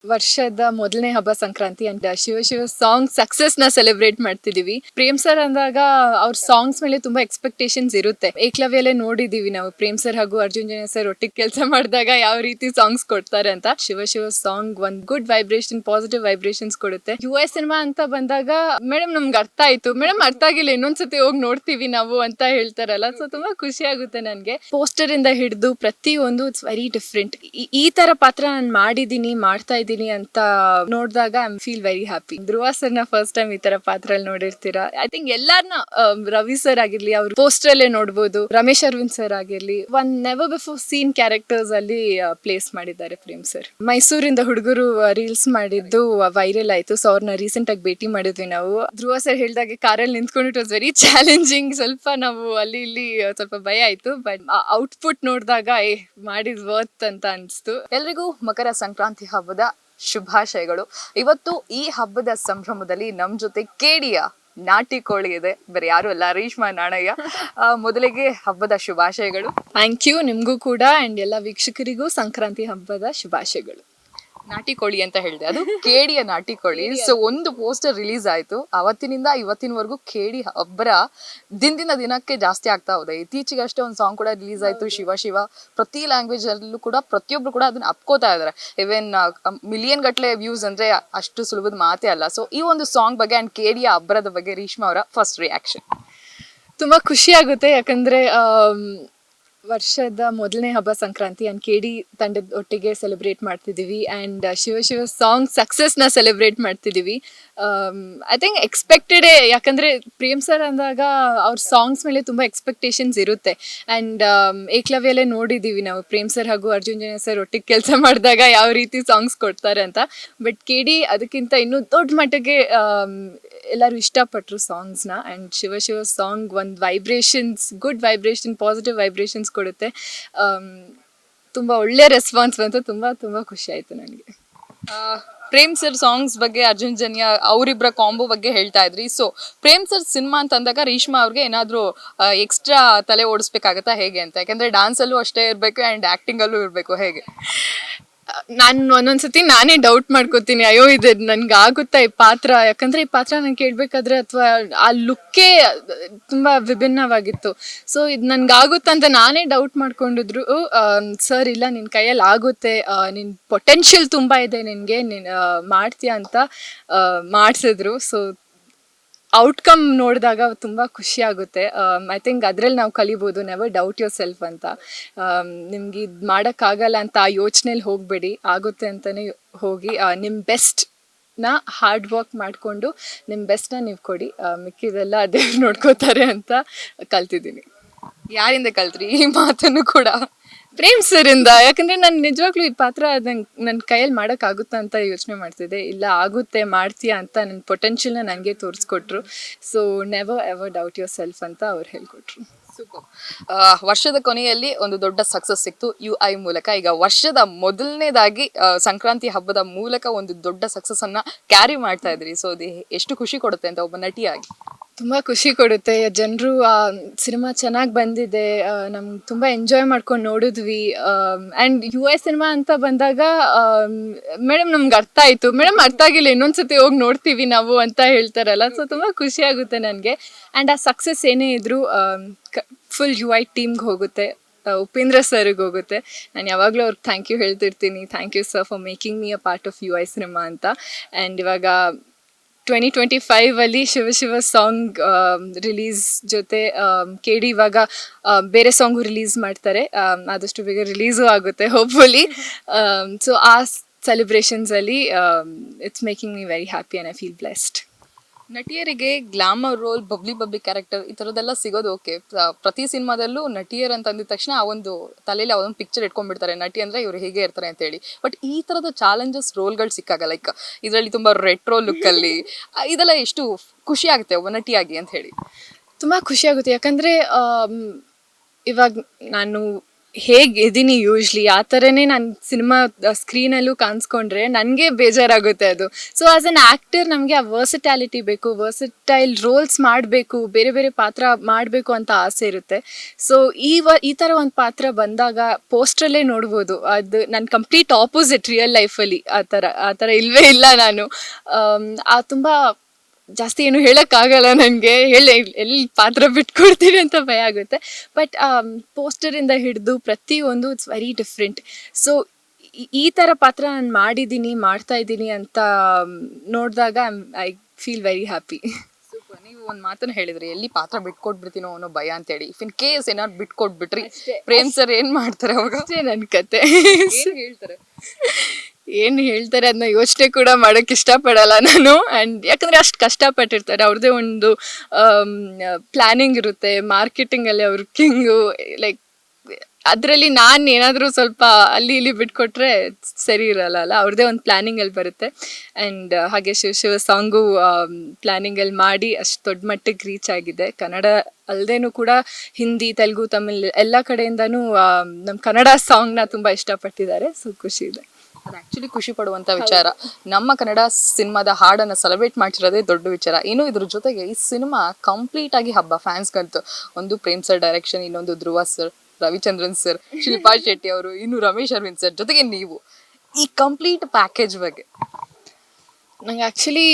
ವರ್ಷದ ಮೊದಲನೇ ಹಬ್ಬ Sankranti and Shiva song success ನ ಸೆಲೆಬ್ರೇಟ್ ಮಾಡ್ತಿದೀವಿ. ಪ್ರೇಮ್ ಸರ್ ಅಂದಾಗ ಅವ್ರ ಸಾಂಗ್ಸ್ ಮೇಲೆ ತುಂಬಾ ಎಕ್ಸ್ಪೆಕ್ಟೇಷನ್ಸ್ ಇರುತ್ತೆ. ಏಕಲವ್ಯಲ್ಲೇ ನೋಡಿದೀವಿ ನಾವು ಪ್ರೇಮ್ ಸರ್ ಹಾಗೂ ಅರ್ಜುನ್ ಜನ್ಯ ಸರ್ ಒಟ್ಟಿಗೆ ಕೆಲಸ ಮಾಡಿದಾಗ ಯಾವ ರೀತಿ ಸಾಂಗ್ಸ್ ಕೊಡ್ತಾರೆ ಅಂತ. ಶಿವ ಸಾಂಗ್ ಒಂದ್ ಗುಡ್ ವೈಬ್ರೇಷನ್, ಪಾಸಿಟಿವ್ ವೈಬ್ರೇಷನ್ಸ್ ಕೊಡುತ್ತೆ. US ಸಿನಿಮಾ ಅಂತ ಬಂದಾಗ ಮೇಡಮ್ ನಮ್ಗೆ ಅರ್ಥ ಆಯ್ತು, ಮೇಡಮ್ ಅರ್ಥ ಆಗಿಲ್ಲ, ಇನ್ನೊಂದ್ಸತಿ ಹೋಗಿ ನೋಡ್ತೀವಿ ನಾವು ಅಂತ ಹೇಳ್ತಾರಲ್ಲ. ಸೊ ತುಂಬಾ ಖುಷಿ ಆಗುತ್ತೆ ನನ್ಗೆ. ಪೋಸ್ಟರ್ ಇಂದ ಹಿಡಿದು ಪ್ರತಿಯೊಂದು ಇಟ್ಸ್ ವೆರಿ ಡಿಫ್ರೆಂಟ್. ಈ ತರ ಪಾತ್ರ ನಾನು ಮಾಡಿದೀನಿ, ಮಾಡ್ತಾ ಇದ್ದೀನಿ ಅಂತ ನೋಡಿದಾಗ I feel very happy. Dhruva sir ನ ಫಸ್ಟ್ ಟೈಮ್ ಈ ತರ ಪಾತ್ರ ನೋಡಿರ್ತೀರಾ. ಐ ಥಿಂಕ್ ಎಲ್ಲಾರ್ನ ರವಿ ಸರ್ ಆಗಿರ್ಲಿ, ಅವ್ರು ಪೋಸ್ಟರ್ ಅಲ್ಲೇ ನೋಡ್ಬೋದು. ರಮೇಶ್ ಅರವಿಂದ್ ಸರ್ ಆಗಿರ್ಲಿ, one never before seen characters ಅಲ್ಲಿ ಪ್ಲೇಸ್ ಮಾಡಿದ್ದಾರೆ ಪ್ರೇಮ್ ಸರ್. ಮೈಸೂರಿಂದ ಹುಡುಗರು ರೀಲ್ಸ್ ಮಾಡಿದ್ದು ವೈರಲ್ ಆಯ್ತು. ಸೊ ಅವ್ರನ್ನ ರೀಸೆಂಟ್ ಆಗಿ ಭೇಟಿ ಮಾಡಿದ್ವಿ ನಾವು. ಧ್ರುವ ಸರ್ ಹೇಳ್ದಾಗೆ ಕಾರಲ್ಲಿ ನಿಂತ್ಕೊಂಡು ಇಟ್ ವಾಸ್ ವೆರಿ ಚಾಲೆಂಜಿಂಗ್. ಸ್ವಲ್ಪ ನಾವು ಅಲ್ಲಿ ಇಲ್ಲಿ ಸ್ವಲ್ಪ ಭಯ ಆಯ್ತು, ಬಟ್ ಔಟ್ಪುಟ್ ನೋಡಿದಾಗ ಮಾಡಿದ್ ವರ್ತ್ ಅಂತ ಅನ್ಸ್ತು. ಎಲ್ರಿಗೂ ಮಕರ ಸಂಕ್ರಾಂತಿ ಹಬ್ಬದ ಶುಭಾಶಯಗಳು. ಇವತ್ತು ಈ ಹಬ್ಬದ ಸಂಭ್ರಮದಲ್ಲಿ ನಮ್ ಜೊತೆ ಕೇಡಿಯ ನಾಟಿ ಕೋಳಿ ಇದೆ, ಬೇರೆ ಯಾರು ಅಲ್ಲ, ರೇಷ್ಮಾ ನಾಣಯ್ಯ. ಮೊದಲಿಗೆ ಹಬ್ಬದ ಶುಭಾಶಯಗಳು. Thank you. ನಿಮ್ಗೂ ಕೂಡ ಅಂಡ್ ಎಲ್ಲ ವೀಕ್ಷಕರಿಗೂ ಸಂಕ್ರಾಂತಿ ಹಬ್ಬದ ಶುಭಾಶಯಗಳು. ನಾಟಿ ಕೋಳಿ ಅಂತ ಹೇಳಿದೆ, ಅದು ಕೇಡಿಯ ನಾಟಿ ಕೋಳಿ. ಸೊ ಒಂದು ಪೋಸ್ಟರ್ ರಿಲೀಸ್ ಆಯ್ತು, ಅವತ್ತಿನಿಂದ ಇವತ್ತಿನವರೆಗೂ ಕೇಡಿ ಅಬ್ಬರ ದಿನದಿಂದ ದಿನಕ್ಕೆ ಜಾಸ್ತಿ ಆಗ್ತಾ ಹೋದೆ. ಇತ್ತೀಚೆಗೆ ಅಷ್ಟೇ ಒಂದು ಸಾಂಗ್ ಕೂಡ ರಿಲೀಸ್ ಆಯ್ತು, ಶಿವ. ಪ್ರತಿ ಲ್ಯಾಂಗ್ವೇಜ್ ಅಲ್ಲೂ ಕೂಡ ಪ್ರತಿಯೊಬ್ರು ಕೂಡ ಅದನ್ನ ಅಪ್ಕೋತಾ ಇದಾರೆ. ಇವನ್ ಮಿಲಿಯನ್ ಗಟ್ಲೆ ವ್ಯೂಸ್ ಅಂದ್ರೆ ಅಷ್ಟು ಸುಲಭದ ಮಾತೇ ಅಲ್ಲ. ಸೊ ಈ ಒಂದು ಸಾಂಗ್ ಬಗ್ಗೆ ಅಂಡ್ ಕೇಡಿಯ ಅಬ್ಬರದ ಬಗ್ಗೆ ರೇಷ್ಮಾ ಅವರ ಫಸ್ಟ್ ರಿಯಾಕ್ಷನ್. ತುಂಬಾ ಖುಷಿ ಆಗುತ್ತೆ, ಯಾಕಂದ್ರೆ ವರ್ಷದ ಮೊದಲನೇ ಹಬ್ಬ ಸಂಕ್ರಾಂತಿ ಅಂಡ್ ಕೇಡಿ ತಂಡದ ಒಟ್ಟಿಗೆ ಸೆಲೆಬ್ರೇಟ್ ಮಾಡ್ತಿದ್ದೀವಿ. ಅಂಡ್ ಶಿವ ಸಾಂಗ್ ಸಕ್ಸಸ್ ನ ಸೆಲೆಬ್ರೇಟ್ ಮಾಡ್ತಿದ್ದೀವಿ. ಐ ಥಿಂಕ್ ಎಕ್ಸ್ಪೆಕ್ಟೆಡ್, ಯಾಕಂದ್ರೆ ಪ್ರೇಮ್ ಸರ್ ಅಂದಾಗ ಅವ್ರ ಸಾಂಗ್ಸ್ ಮೇಲೆ ತುಂಬಾ ಎಕ್ಸ್ಪೆಕ್ಟೇಷನ್ಸ್ ಇರುತ್ತೆ. ಅಂಡ್ ಏಕಲವ್ಯಲ್ಲೇ ನೋಡಿದೀವಿ ನಾವು ಪ್ರೇಮ್ ಸರ್ ಹಾಗೂ ಅರ್ಜುನ್ ಜನ್ಯ ಸರ್ ಒಟ್ಟಿಗೆ ಕೆಲಸ ಮಾಡಿದಾಗ ಯಾವ ರೀತಿ ಸಾಂಗ್ಸ್ ಕೊಡ್ತಾರೆ ಅಂತ. ಬಟ್ ಕೇಡಿ ಅದಕ್ಕಿಂತ ಇನ್ನೂ ದೊಡ್ಡ ಮಟ್ಟಿಗೆ ಎಲ್ಲರೂ ಇಷ್ಟಪಟ್ಟರು ಸಾಂಗ್ಸ್ನ. ಅಂಡ್ ಶಿವ ಸಾಂಗ್ ಒಂದು vibrations, good vibration, positive vibrations ಕೊಡುತ್ತೆ. ತುಂಬಾ ಒಳ್ಳೆ ರೆಸ್ಪಾನ್ಸ್ ಬಂತು. ತುಂಬಾ ಖುಷಿ ಆಯ್ತು ನನಗೆ. ಪ್ರೇಮ್ ಸರ್ ಸಾಂಗ್ಸ್ ಬಗ್ಗೆ, ಅರ್ಜುನ್ ಜನ್ಯ ಅವರಿಬ್ಬರ ಕಾಂಬೋ ಬಗ್ಗೆ ಹೇಳ್ತಾ ಇದ್ರಿ. ಸೊ ಪ್ರೇಮ್ ಸರ್ ಸಿನಿಮಾ ಅಂತ ಅಂದಾಗ ರೇಷ್ಮಾ ಅವ್ರಿಗೆ ಏನಾದ್ರು ಎಕ್ಸ್ಟ್ರಾ ತಲೆ ಓಡಿಸ್ಬೇಕಾಗತ್ತಾ ಹೇಗೆ ಅಂತ? ಯಾಕಂದ್ರೆ ಡ್ಯಾನ್ಸ್ ಅಲ್ಲೂ ಅಷ್ಟೇ ಇರ್ಬೇಕು ಅಂಡ್ ಆಕ್ಟಿಂಗ್ ಅಲ್ಲೂ ಇರ್ಬೇಕು, ಹೇಗೆ? ನಾನು ಒಂದೊಂದ್ಸತಿ ನಾನೇ ಡೌಟ್ ಮಾಡ್ಕೋತೀನಿ, ಅಯ್ಯೋ ಇದು ನನ್ಗೆ ಆಗುತ್ತಾ ಈ ಪಾತ್ರ? ಯಾಕಂದ್ರೆ ಈ ಪಾತ್ರ ನಾನು ಕೇಳ್ಬೇಕಾದ್ರೆ ಅಥವಾ ಆ ಲುಕ್ಕೇ ತುಂಬಾ ವಿಭಿನ್ನವಾಗಿತ್ತು. ಸೊ ಇದು ನನ್ಗೆ ಆಗುತ್ತಾ ಅಂತ ನಾನೇ ಡೌಟ್ ಮಾಡ್ಕೊಂಡಿದ್ರು. ಸರ್ ಇಲ್ಲ, ನಿನ್ ಕೈಯಲ್ಲಿ ಆಗುತ್ತೆ, ನಿನ್ ಪೊಟೆನ್ಷಿಯಲ್ ತುಂಬಾ ಇದೆ ನಿನ್ಗೆ, ನೀನ್ ಮಾಡ್ತೀಯ ಅಂತ ಮಾಡಿಸಿದ್ರು. ಸೊ ಔಟ್ಕಮ್ ನೋಡಿದಾಗ ತುಂಬಾ ಖುಷಿ ಆಗುತ್ತೆ. ಐ ಥಿಂಕ್ ಅದ್ರಲ್ಲಿ ನಾವು ಕಲಿಬೋದು, ನೆವರ್ ಡೌಟ್ ಯೋರ್ ಸೆಲ್ಫ್ ಅಂತ. ನಿಮ್ಗೆ ಇದು ಮಾಡೋಕ್ಕಾಗಲ್ಲ ಅಂತ ಆ ಯೋಚನೆಯಲ್ಲಿ ಹೋಗಬೇಡಿ, ಆಗುತ್ತೆ ಅಂತಾನೆ ಹೋಗಿ ನಿಮ್ಮ ಬೆಸ್ಟ್ ನ ಹಾರ್ಡ್ ವರ್ಕ್ ಮಾಡಿಕೊಂಡು ನಿಮ್ಮ ಬೆಸ್ಟ್ನ ನೀವು ಕೊಡಿ, ಮಿಕ್ಕಿದೆಲ್ಲ ಅದೇ ನೋಡ್ಕೋತಾರೆ ಅಂತ ಕಲ್ತಿದ್ದೀನಿ. ಯಾರಿಂದ ಕಲ್ತ್ರಿ ಈ ಮಾತನ್ನು ಕೂಡ? ಪ್ರೇಮ್ ಸರ್ ಇಂದ. ಯಾಕಂದ್ರೆ ನಾನು ನಿಜವಾಗ್ಲೂ ಈ ಪಾತ್ರ ನನ್ನ ಕೈಯಲ್ಲಿ ಮಾಡೋಕ್ಕಾಗುತ್ತಾ ಅಂತ ಯೋಚನೆ ಮಾಡ್ತಿದ್ದೆ. ಇಲ್ಲ, ಆಗುತ್ತೆ, ಮಾಡ್ತೀಯಾ ಅಂತ ನನ್ನ ಪೊಟೆನ್ಷಿಯಲ್ನ ನನಗೆ ತೋರಿಸ್ಕೊಟ್ರು. So never ever doubt yourself ಅಂತ ಅವ್ರು ಹೇಳ್ಕೊಟ್ರು. ಸೂಪರ್. ವರ್ಷದ ಕೊನೆಯಲ್ಲಿ ಒಂದು ದೊಡ್ಡ ಸಕ್ಸಸ್ ಸಿಕ್ತು UI ಮೂಲಕ. ಈಗ ವರ್ಷದ ಮೊದಲನೇದಾಗಿ ಸಂಕ್ರಾಂತಿ ಹಬ್ಬದ ಮೂಲಕ ಒಂದು ದೊಡ್ಡ ಸಕ್ಸಸ್ ಅನ್ನ ಕ್ಯಾರಿ ಮಾಡ್ತಾ ಇದ್ರಿ. ಸೊ ಅದು ಎಷ್ಟು ಖುಷಿ ಕೊಡುತ್ತೆ ಅಂತ ಒಬ್ಬ ನಟಿಯಾಗಿ? ತುಂಬಾ ಖುಷಿ ಕೊಡುತ್ತೆ. ಜನರು ಸಿನಿಮಾ ಚೆನ್ನಾಗಿ ಬಂದಿದೆ, ನಮ್ಗೆ ತುಂಬಾ ಎಂಜಾಯ್ ಮಾಡ್ಕೊಂಡು ನೋಡಿದ್ವಿ. ಅಂಡ್ US ಸಿನಿಮಾ ಅಂತ ಬಂದಾಗ ಮೇಡಮ್ ನಮ್ಗೆ ಅರ್ಥ ಆಯ್ತು, ಮೇಡಮ್ ಅರ್ಥ ಆಗಿಲ್ಲ, ಇನ್ನೊಂದ್ಸತಿ ಹೋಗಿ ನೋಡ್ತೀವಿ ನಾವು ಅಂತ ಹೇಳ್ತಾರಲ್ಲ. ಸೊ ತುಂಬಾ ಖುಷಿ ಆಗುತ್ತೆ ನನಗೆ. ಅಂಡ್ ಆ ಸಕ್ಸಸ್ ಏನೇ ಇದ್ರು ಫುಲ್ UI ಟೀಮ್ಗೆ ಹೋಗುತ್ತೆ, ಉಪೇಂದ್ರ ಸರ್ಗೆ ಹೋಗುತ್ತೆ. ನಾನು ಯಾವಾಗಲೂ ಅವ್ರಿಗೆ ಥ್ಯಾಂಕ್ ಯು ಹೇಳ್ತಿರ್ತೀನಿ. Thank you sir for making me a part of UI cinema ಅಂತ. ಆ್ಯಂಡ್ ಇವಾಗ 2025 ಅಲ್ಲಿ ಶಿವ ಸಾಂಗ್ ರಿಲೀಸ್ ಜೊತೆ ಕೇಡಿ ಇವಾಗ ಬೇರೆ ಸಾಂಗು ರಿಲೀಸ್ ಮಾಡ್ತಾರೆ. ಆದಷ್ಟು ಬೇಗ ರಿಲೀಸು ಆಗುತ್ತೆ ಹೋಪ್ಫುಲಿ. ಸೊ ಆ ಸೆಲೆಬ್ರೇಷನ್ಸ್ ಅಲ್ಲಿ it's making me very happy and I feel blessed. ನಟಿಯರಿಗೆ ಗ್ಲಾಮರ್ ರೋಲ್, ಬಬ್ಲಿ ಕ್ಯಾರೆಕ್ಟರ್ ಈ ಥರದ್ದೆಲ್ಲ ಸಿಗೋದು ಓಕೆ. ಪ್ರತಿ ಸಿನಿಮಾದಲ್ಲೂ ನಟಿಯರ್ ಅಂತ ಅಂದಿದ ತಕ್ಷಣ ಆ ಒಂದು ತಲೆಯಲ್ಲಿ ಅವೊಂದು ಪಿಕ್ಚರ್ ಇಟ್ಕೊಂಡ್ಬಿಡ್ತಾರೆ, ನಟಿ ಅಂದರೆ ಇವ್ರು ಹೇಗೆ ಇರ್ತಾರೆ ಅಂತ ಹೇಳಿ. ಬಟ್ ಈ ಥರದ ಚಾಲೆಂಜಸ್ ರೋಲ್ಗಳು ಸಿಕ್ಕಾಗ, ಲೈಕ್ ಇದರಲ್ಲಿ ತುಂಬ ರೆಟ್ರೋ ಲುಕ್ಕಲ್ಲಿ, ಇದೆಲ್ಲ ಎಷ್ಟು ಖುಷಿ ಆಗುತ್ತೆ ಒಬ್ಬ ನಟಿಯಾಗಿ ಅಂತ ಹೇಳಿ? ತುಂಬ ಖುಷಿ ಆಗುತ್ತೆ. ಯಾಕಂದರೆ ಇವಾಗ ನಾನು ಹೇಗಿದ್ದೀನಿ ಯೂಶ್ಲಿ ಆ ಥರನೇ ನಾನು ಸಿನಿಮಾ ಸ್ಕ್ರೀನಲ್ಲೂ ಕಾಣಿಸ್ಕೊಂಡ್ರೆ ನನಗೆ ಬೇಜಾರಾಗುತ್ತೆ ಅದು. ಸೊ ಆ್ಯಸ್ ಅನ್ ಆ್ಯಕ್ಟರ್ ನಮಗೆ ಆ ವರ್ಸಟ್ಯಾಲಿಟಿ ಬೇಕು, ವರ್ಸಟೈಲ್ ರೋಲ್ಸ್ ಮಾಡಬೇಕು, ಬೇರೆ ಬೇರೆ ಪಾತ್ರ ಮಾಡಬೇಕು ಅಂತ ಆಸೆ ಇರುತ್ತೆ. ಸೊ ಈ ಥರ ಒಂದು ಪಾತ್ರ ಬಂದಾಗ ಪೋಸ್ಟ್ರಲ್ಲೇ ನೋಡ್ಬೋದು, ಅದು ನನ್ನ ಕಂಪ್ಲೀಟ್ ಆಪೋಸಿಟ್ ರಿಯಲ್ ಲೈಫಲ್ಲಿ ಆ ಥರ ಇಲ್ಲವೇ ಇಲ್ಲ. ನಾನು ತುಂಬ ಜಾಸ್ತಿ ಏನು ಹೇಳೋಕ್ಕಾಗಲ್ಲ, ನನಗೆ ಎಲ್ಲಿ ಪಾತ್ರ ಬಿಟ್ಕೊಡ್ತೀನಿ ಅಂತ ಭಯ ಆಗುತ್ತೆ. ಬಟ್ ಪೋಸ್ಟರಿಂದ ಹಿಡಿದು ಪ್ರತಿಯೊಂದು ಇಟ್ಸ್ ವೆರಿ ಡಿಫ್ರೆಂಟ್. ಸೊ ಈ ಥರ ಪಾತ್ರ ನಾನು ಮಾಡಿದ್ದೀನಿ, ಮಾಡ್ತಾ ಇದ್ದೀನಿ ಅಂತ ನೋಡಿದಾಗ I feel very happy. Super. ನೀವು ಒಂದು ಮಾತನ್ನ ಹೇಳಿದ್ರಿ, ಎಲ್ಲಿ ಪಾತ್ರ ಬಿಟ್ಕೊಟ್ಬಿಡ್ತೀನೋ ಅನ್ನೋ ಭಯ ಅಂತೇಳಿ. ಇಫ್ ಇನ್ ಕೇಸ್ ಏನಾದ್ರು ಬಿಟ್ಕೊಟ್ಬಿಟ್ರಿ ಪ್ರೇಮ್ ಸರ್ ಏನ್ ಮಾಡ್ತಾರೆ ಅವಾಗ? ಅಷ್ಟೇ ನನ್ನ ಕತೆ. ಹೇಳ್ತಾರೆ ಏನು ಹೇಳ್ತಾರೆ ಅದನ್ನ ಯೋಚನೆ ಕೂಡ ಮಾಡೋಕ್ಕೆ ಇಷ್ಟಪಡಲ್ಲ ನಾನು. ಆ್ಯಂಡ್ ಯಾಕಂದರೆ ಅಷ್ಟು ಕಷ್ಟಪಟ್ಟಿರ್ತಾರೆ, ಅವ್ರದ್ದೇ ಒಂದು ಪ್ಲ್ಯಾನಿಂಗ್ ಇರುತ್ತೆ, ಮಾರ್ಕೆಟಿಂಗಲ್ಲಿ ಅವ್ರ ಕಿಂಗು. ಲೈಕ್ ಅದರಲ್ಲಿ ನಾನು ಏನಾದರೂ ಸ್ವಲ್ಪ ಅಲ್ಲಿ ಇಲ್ಲಿ ಬಿಟ್ಕೊಟ್ರೆ ಸರಿ ಇರಲ್ಲ ಅಲ್ಲ, ಅವ್ರದ್ದೇ ಒಂದು ಪ್ಲ್ಯಾನಿಂಗಲ್ಲಿ ಬರುತ್ತೆ. ಆ್ಯಂಡ್ ಹಾಗೆ ಶಿವ ಸಾಂಗು ಪ್ಲ್ಯಾನಿಂಗಲ್ಲಿ ಮಾಡಿ ಅಷ್ಟು ದೊಡ್ಡ ಮಟ್ಟಿಗೆ ರೀಚ್ ಆಗಿದೆ. ಕನ್ನಡ ಅಲ್ಲದೇನೂ ಕೂಡ ಹಿಂದಿ, ತೆಲುಗು, ತಮಿಳ್ ಎಲ್ಲ ಕಡೆಯಿಂದನೂ ನಮ್ಮ ಕನ್ನಡ ಸಾಂಗ್ನ ತುಂಬ ಇಷ್ಟಪಟ್ಟಿದ್ದಾರೆ. ಸೊ ಖುಷಿ ಇದೆ. ಅದು ಆಕ್ಚುಲಿ ಖುಷಿ ಪಡುವಂತ ವಿಚಾರ. ನಮ್ಮ ಕನ್ನಡ ಸಿನಿಮಾದ ಹಾಡನ್ನ ಸೆಲೆಬ್ರೇಟ್ ಮಾಡ್ತಿರೋದೇ ದೊಡ್ಡ ವಿಚಾರ. ಇನ್ನು ಇದ್ರ ಜೊತೆಗೆ ಈ ಸಿನಿಮಾ ಕಂಪ್ಲೀಟ್ ಆಗಿ ಹಬ್ಬ ಫ್ಯಾನ್ಸ್ಗಂತೂ. ಒಂದು ಪ್ರೇಮ್ ಸರ್ ಡೈರೆಕ್ಷನ್, ಇನ್ನೊಂದು ಧ್ರುವ ಸರ್, ರವಿಚಂದ್ರನ್ ಸರ್, ಶಿಲ್ಪಾ ಶೆಟ್ಟಿ ಅವರು, ಇನ್ನು ರಮೇಶ್ ಅರವಿಂದ್ ಸರ್, ಜೊತೆಗೆ ನೀವು, ಈ ಕಂಪ್ಲೀಟ್ ಪ್ಯಾಕೇಜ್ ಬಗ್ಗೆ ನಂಗೆ ಆ್ಯಕ್ಚುಲಿ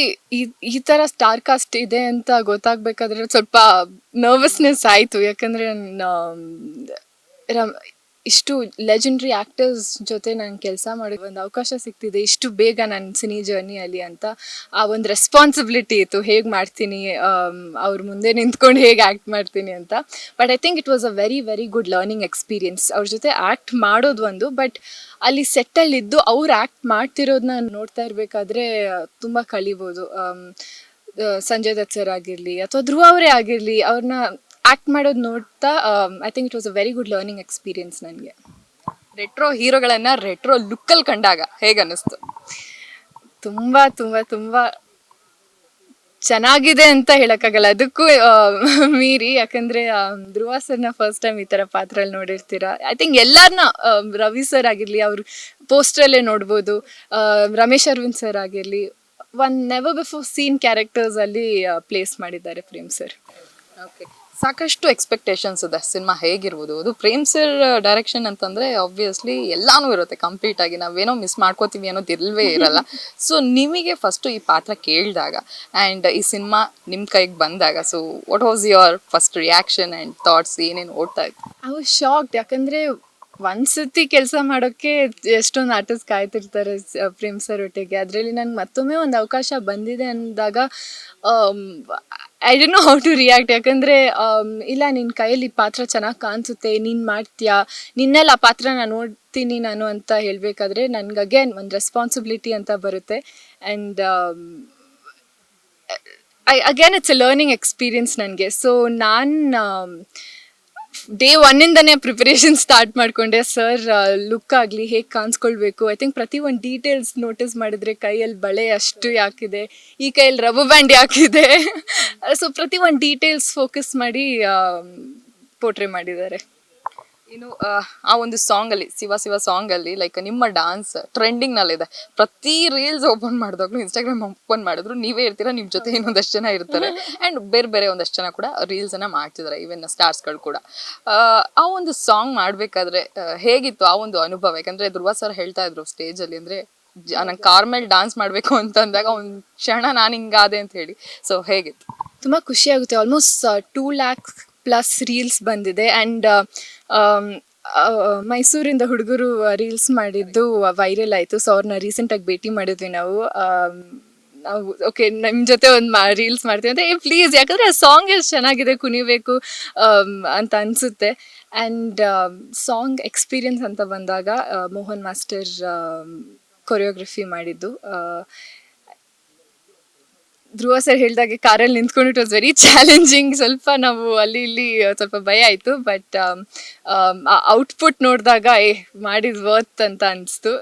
ಈ ಥರ ಸ್ಟಾರ್ ಕಾಸ್ಟ್ ಇದೆ ಅಂತ ಗೊತ್ತಾಗಬೇಕಾದ್ರೆ ಸ್ವಲ್ಪ ನರ್ವಸ್ನೆಸ್ ಆಯಿತು. ಯಾಕಂದರೆ ಇಷ್ಟು ಲೆಜೆಂಡ್ರಿ ಆ್ಯಕ್ಟರ್ಸ್ ಜೊತೆ ನಾನು ಕೆಲಸ ಮಾಡಿ ಒಂದು ಅವಕಾಶ ಸಿಗ್ತಿದೆ ಇಷ್ಟು ಬೇಗ ನನ್ನ ಸಿನಿ ಜರ್ನಿಯಲ್ಲಿ ಅಂತ. ಆ ಒಂದು ರೆಸ್ಪಾನ್ಸಿಬಿಲಿಟಿ ಇತ್ತು, ಹೇಗೆ ಮಾಡ್ತೀನಿ, ಅವ್ರ ಮುಂದೆ ನಿಂತ್ಕೊಂಡು ಹೇಗೆ ಆ್ಯಕ್ಟ್ ಮಾಡ್ತೀನಿ ಅಂತ. But I think it was a very very good learning experience. ಅವ್ರ ಜೊತೆ ಆ್ಯಕ್ಟ್ ಮಾಡೋದು ಒಂದು, ಬಟ್ ಅಲ್ಲಿ ಸೆಟ್ಟಲ್ಲಿದ್ದು ಅವ್ರು ಆ್ಯಕ್ಟ್ ಮಾಡ್ತಿರೋದನ್ನ ನೋಡ್ತಾ ಇರಬೇಕಾದ್ರೆ ತುಂಬ ಕಲಿಬೋದು. ಸಂಜಯ್ ದತ್ ಸರ್ ಆಗಿರಲಿ ಅಥವಾ ಧ್ರುವ ಅವರೇ ಆಗಿರಲಿ, ಅವ್ರನ್ನ ಆ್ಯಕ್ಟ್ ಮಾಡೋದು ನೋಡ್ತಾ I think it was a very good learning experience ನನಗೆ. ರೆಟ್ರೋ ಹೀರೋಗಳನ್ನ ರೆಟ್ರೋ ಲುಕ್ಕಲ್ಲಿ ಕಂಡಾಗ ಹೇಗೆ ಅನ್ನಿಸ್ತು? ತುಂಬ ತುಂಬ ತುಂಬ ಚೆನ್ನಾಗಿದೆ ಅಂತ ಹೇಳೋಕ್ಕಾಗಲ್ಲ, ಅದಕ್ಕೂ ಮೀರಿ. ಯಾಕಂದರೆ ಧ್ರುವ ಸರ್ನ ಫಸ್ಟ್ ಟೈಮ್ ಈ ಥರ ಪಾತ್ರಲ್ಲಿ ನೋಡಿರ್ತೀರ. ಐ ಥಿಂಕ್ ಎಲ್ಲರನ್ನ, ರವಿ ಸರ್ ಆಗಿರಲಿ, ಅವ್ರು ಪೋಸ್ಟ್ರಲ್ಲೇ ನೋಡ್ಬೋದು, ರಮೇಶ್ ಅರವಿಂದ್ ಸರ್ ಆಗಿರಲಿ, ಒನ್ ನೆವರ್ ಬಿಫೋರ್ ಸೀನ್ ಕ್ಯಾರೆಕ್ಟರ್ಸಲ್ಲಿ ಪ್ಲೇಸ್ ಮಾಡಿದ್ದಾರೆ ಪ್ರೇಮ್ ಸರ್. ಓಕೆ, ಸಾಕಷ್ಟು ಎಕ್ಸ್ಪೆಕ್ಟೇಷನ್ಸ್ ಇದೆ ಸಿನಿಮಾ ಹೇಗಿರ್ಬೋದು. ಅದು ಪ್ರೇಮ್ ಸರ್ ಡೈರೆಕ್ಷನ್ ಅಂತಂದರೆ ಆಬ್ವಿಯಸ್ಲಿ ಎಲ್ಲಾನು ಇರುತ್ತೆ ಕಂಪ್ಲೀಟ್ ಆಗಿ, ನಾವೇನೋ ಮಿಸ್ ಮಾಡ್ಕೋತೀವಿ ಅನ್ನೋದು ಇಲ್ಲವೇ ಇರಲ್ಲ. ಸೊ ನಿಮಗೆ ಫಸ್ಟು ಈ ಪಾತ್ರ ಕೇಳಿದಾಗ ಆ್ಯಂಡ್ ಈ ಸಿನಿಮಾ ನಿಮ್ಮ ಕೈಗೆ ಬಂದಾಗ, so what was your first reaction and thoughts? ಏನೇನು ಓಡ್ತಾ ಇತ್ತು? I was shocked. ಯಾಕಂದರೆ ಒಂದ್ಸತಿ ಕೆಲಸ ಮಾಡೋಕ್ಕೆ ಎಷ್ಟೊಂದು ಆರ್ಟಿಸ್ಟ್ ಕಾಯ್ತಿರ್ತಾರೆ ಪ್ರೇಮ್ ಸರ್ ಒಟ್ಟಿಗೆ. ಅದರಲ್ಲಿ ನನಗೆ ಮತ್ತೊಮ್ಮೆ ಒಂದು ಅವಕಾಶ ಬಂದಿದೆ ಅಂದಾಗ I don't know how to react. ಯಾಕಂದರೆ ಇಲ್ಲ, ನಿನ್ನ ಕೈಯಲ್ಲಿ ಪಾತ್ರ ಚೆನ್ನಾಗಿ ಕಾಣಿಸುತ್ತೆ, ನೀನು ಮಾಡ್ತೀಯಾ, ನಿನ್ನೆಲ್ಲ ಆ ಪಾತ್ರನ ನೋಡ್ತೀನಿ ನಾನು ಅಂತ ಹೇಳಬೇಕಾದ್ರೆ ನನಗೆ ಅಗೇನ್ ಒಂದು ರೆಸ್ಪಾನ್ಸಿಬಿಲಿಟಿ ಅಂತ ಬರುತ್ತೆ. And again it's A learning experience ನನಗೆ. ಸೊ ನಾನು ಡೇ ಒನ್ನಿಂದನೇ ಪ್ರಿಪರೇಷನ್ ಸ್ಟಾರ್ಟ್ ಮಾಡಿಕೊಂಡೆ. ಸರ್ ಲುಕ್ ಆಗಲಿ, ಹೇಗೆ ಕಾಣಿಸ್ಕೊಳ್ಬೇಕು, ಐ ಥಿಂಕ್ ಪ್ರತಿ ಒಂದು ಡೀಟೇಲ್ಸ್ ನೋಟಿಸ್ ಮಾಡಿದರೆ ಕೈಯಲ್ಲಿ ಬಳೆ ಅಷ್ಟು ಯಾಕಿದೆ, ಈ ಕೈಯಲ್ಲಿ ರಬ್ಬರ್ ಬ್ಯಾಂಡ್ ಯಾಕಿದೆ, ಸೊ ಪ್ರತಿ ಒಂದು ಡೀಟೇಲ್ಸ್ ಫೋಕಸ್ ಮಾಡಿ ಪೋರ್ಟ್ರೇ ಮಾಡಿದ್ದಾರೆ. ಇನ್ನು ಆ ಒಂದು ಸಾಂಗಲ್ಲಿ, ಶಿವ ಶಿವ ಸಾಂಗಲ್ಲಿ ಲೈಕ್ ನಿಮ್ಮ ಡಾನ್ಸ್ ಟ್ರೆಂಡಿಂಗ್ನಲ್ಲಿದೆ. ಪ್ರತಿ ರೀಲ್ಸ್ ಓಪನ್ ಮಾಡಿದಾಗಲೂ, ಇನ್ಸ್ಟಾಗ್ರಾಮ್ ಓಪನ್ ಮಾಡಿದ್ರು ನೀವೇ ಇರ್ತೀರಾ, ನಿಮ್ಮ ಜೊತೆ ಇನ್ನೊಂದಷ್ಟು ಜನ ಇರ್ತಾರೆ. ಆ್ಯಂಡ್ ಬೇರೆ ಬೇರೆ ಒಂದಷ್ಟು ಜನ ಕೂಡ ರೀಲ್ಸನ್ನು ಮಾಡ್ತಿದ್ದಾರೆ, ಈವನ್ ಸ್ಟಾರ್ಸ್ಗಳು ಕೂಡ. ಆ ಒಂದು ಸಾಂಗ್ ಮಾಡಬೇಕಾದ್ರೆ ಹೇಗಿತ್ತು ಆ ಒಂದು ಅನುಭವ? ಯಾಕಂದರೆ ಧ್ರುವ ಸರ್ ಹೇಳ್ತಾ ಇದ್ರು ಸ್ಟೇಜಲ್ಲಿ, ಅಂದರೆ ನಂಗೆ ಕಾರ್ ಮೇಲೆ ಡಾನ್ಸ್ ಮಾಡಬೇಕು ಅಂತಂದಾಗ ಒಂದು ಕ್ಷಣ ನಾನು ಹಿಂಗಾದೆ ಅಂತ ಹೇಳಿ. ಸೊ ಹೇಗಿತ್ತು? ತುಂಬ ಖುಷಿ ಆಗುತ್ತೆ. ಆಲ್ಮೋಸ್ಟ್ 2 lakhs ಪ್ಲಸ್ ರೀಲ್ಸ್ ಬಂದಿದೆ. ಆ್ಯಂಡ್ ಮೈಸೂರಿಂದ ಹುಡುಗರು ರೀಲ್ಸ್ ಮಾಡಿದ್ದು ವೈರಲ್ ಆಯಿತು. ಸೊ ಅವ್ರನ್ನ ರೀಸೆಂಟಾಗಿ ಭೇಟಿ ಮಾಡಿದ್ವಿ ನಾವು. ಓಕೆ, ನಿಮ್ಮ ಜೊತೆ ಒಂದು ರೀಲ್ಸ್ ಮಾಡ್ತೀವಿ ಅಂತ, ಪ್ಲೀಸ್, ಯಾಕಂದರೆ ಆ ಸಾಂಗ್ ಎಷ್ಟು ಚೆನ್ನಾಗಿದೆ, ಕುಣಿಬೇಕು ಅಂತ ಅನಿಸುತ್ತೆ. ಆ್ಯಂಡ್ ಸಾಂಗ್ ಎಕ್ಸ್ಪೀರಿಯನ್ಸ್ ಅಂತ ಬಂದಾಗ ಮೋಹನ್ ಮಾಸ್ಟರ್ ಕೊರಿಯೋಗ್ರಫಿ ಮಾಡಿದ್ದು. ಧ್ರುವ ಸರ್ ಹೇಳಿದಾಗೆ ಕಾರಲ್ಲಿ ನಿಂತ್ಕೊಂಡು ಇಟ್ ವಾಸ್ ವೆರಿ ಚಾಲೆಂಜಿಂಗ್. ಸ್ವಲ್ಪ ನಾವು ಅಲ್ಲಿ ಇಲ್ಲಿ ಸ್ವಲ್ಪ ಭಯ ಆಯಿತು. ಬಟ್ ಔಟ್ಪುಟ್ ನೋಡಿದಾಗ ಮಾಡಿದ ವರ್ತ್ ಅಂತ ಅನಿಸ್ತು.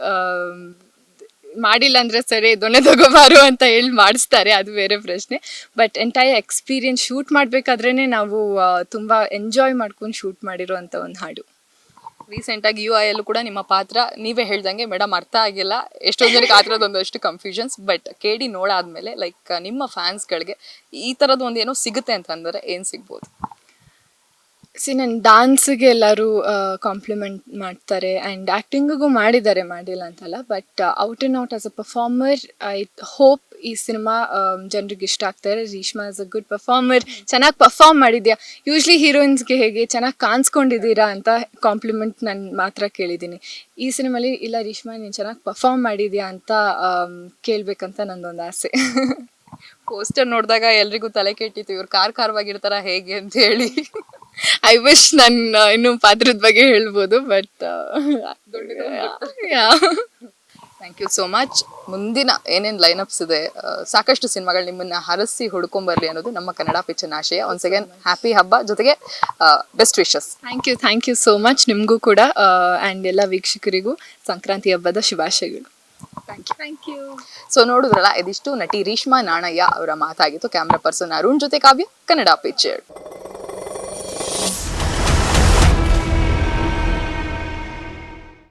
ಮಾಡಿಲ್ಲ ಅಂದರೆ ಸರಿ ದೊಣ್ಣೆ ತಗೋಬಾರು ಅಂತ ಹೇಳಿ ಮಾಡಿಸ್ತಾರೆ, ಅದು ಬೇರೆ ಪ್ರಶ್ನೆ. ಬಟ್ ಎಂಟೈರ್ ಎಕ್ಸ್ಪೀರಿಯನ್ಸ್ ಶೂಟ್ ಮಾಡಬೇಕಾದ್ರೇ ನಾವು ತುಂಬ ಎಂಜಾಯ್ ಮಾಡ್ಕೊಂಡು ಶೂಟ್ ಮಾಡಿರೋ ಅಂಥ ಒಂದು ಹಾಡು. ರೀಸೆಂಟಾಗಿ ಯು ಐ ಅಲ್ಲೂ ಕೂಡ ನಿಮ್ಮ ಪಾತ್ರ ನೀವೇ ಹೇಳ್ದಂಗೆ ಮೇಡಮ್ ಅರ್ಥ ಆಗಿಲ್ಲ, ಎಷ್ಟೊಂದು ಜನಕ್ಕೆ ಆ ಥರದ್ದು ಒಂದಷ್ಟು ಕನ್ಫ್ಯೂಷನ್ಸ್. ಬಟ್ ಕೇಳಿ ನೋಡಾದ್ಮೇಲೆ ಲೈಕ್ ನಿಮ್ಮ ಫ್ಯಾನ್ಸ್ಗಳಿಗೆ ಈ ಥರದ್ದು ಒಂದು ಏನೋ ಸಿಗುತ್ತೆ ಅಂತಂದರೆ ಏನು ಸಿಗ್ಬೋದು? ನನ್ನ ಡಾನ್ಸ್ಗೆ ಎಲ್ಲರೂ ಕಾಂಪ್ಲಿಮೆಂಟ್ ಮಾಡ್ತಾರೆ ಆ್ಯಂಡ್ ಆ್ಯಕ್ಟಿಂಗಿಗೂ ಮಾಡಿದ್ದಾರೆ, ಮಾಡಿಲ್ಲ ಅಂತಲ್ಲ. But out and out as a performer I hope ಈ ಸಿನಿಮಾ ಜನರಿಗೆ ಇಷ್ಟ ಆಗ್ತಾರೆ. Reeshma is a good performer, ಚೆನ್ನಾಗಿ ಪರ್ಫಾರ್ಮ್ ಮಾಡಿದ್ಯಾ. ಯೂಶ್ವಲಿ ಹೀರೋಯಿನ್ಸ್ಗೆ ಹೇಗೆ ಚೆನ್ನಾಗಿ ಕಾಣಿಸ್ಕೊಂಡಿದ್ದೀರಾ ಅಂತ ಕಾಂಪ್ಲಿಮೆಂಟ್ ನಾನು ಮಾತ್ರ ಕೇಳಿದ್ದೀನಿ. ಈ ಸಿನಿಮಾಲಿ ಇಲ್ಲ ರೀಶ್ಮಾ ನೀನು ಚೆನ್ನಾಗಿ ಪರ್ಫಾರ್ಮ್ ಮಾಡಿದ್ಯಾ ಅಂತ ಕೇಳಬೇಕಂತ ನಂದೊಂದು ಆಸೆ. ಪೋಸ್ಟರ್ ನೋಡಿದಾಗ ಎಲ್ರಿಗೂ ತಲೆ ಕೆಟ್ಟಿತ್ತು, ಇವ್ರು ಖಾರವಾಗಿರ್ತಾರ ಹೇಗೆ ಅಂತ ಹೇಳಿ. ಐ ವಿಶ್ ನನ್ನ ಇನ್ನೂ ಪಾತ್ರದ ಬಗ್ಗೆ ಹೇಳ್ಬೋದು, but thank you so much. ಮುಂದಿನ ಏನೇನು ಲೈನಪ್ಸ್ ಇದೆ, ಸಾಕಷ್ಟು ಸಿನಿಮಾಗಳು ನಿಮ್ಮನ್ನ ಹರಸಿ ಹುಡ್ಕೊಂಬರ್ಲಿ ಅನ್ನೋದು ನಮ್ಮ ಕನ್ನಡ ಪಿಕ್ಚರ್ನ ಆಶಯ. ಒನ್ಸ್ ಅಗೇನ್ ಹ್ಯಾಪಿ ಹಬ್ಬ, ಜೊತೆಗೆ best wishes. Thank you so much ನಿಮಗೂ ಕೂಡ ಆ್ಯಂಡ್ ಎಲ್ಲ ವೀಕ್ಷಕರಿಗೂ ಸಂಕ್ರಾಂತಿ ಹಬ್ಬದ ಶುಭಾಶಯಗಳು. Thank you. ಸೊ ನೋಡಿದ್ರಲ್ಲ, ಇದಿಷ್ಟು ನಟಿ ರೀಶ್ಮಾ ನಾಣಯ್ಯ ಅವರ ಮಾತಾಗಿತ್ತು. ಕ್ಯಾಮ್ರಾ ಪರ್ಸನ್ ಅರುಣ್ ಜೊತೆ ಕಾವ್ಯ, ಕನ್ನಡ ಪಿಕ್ಚರ್.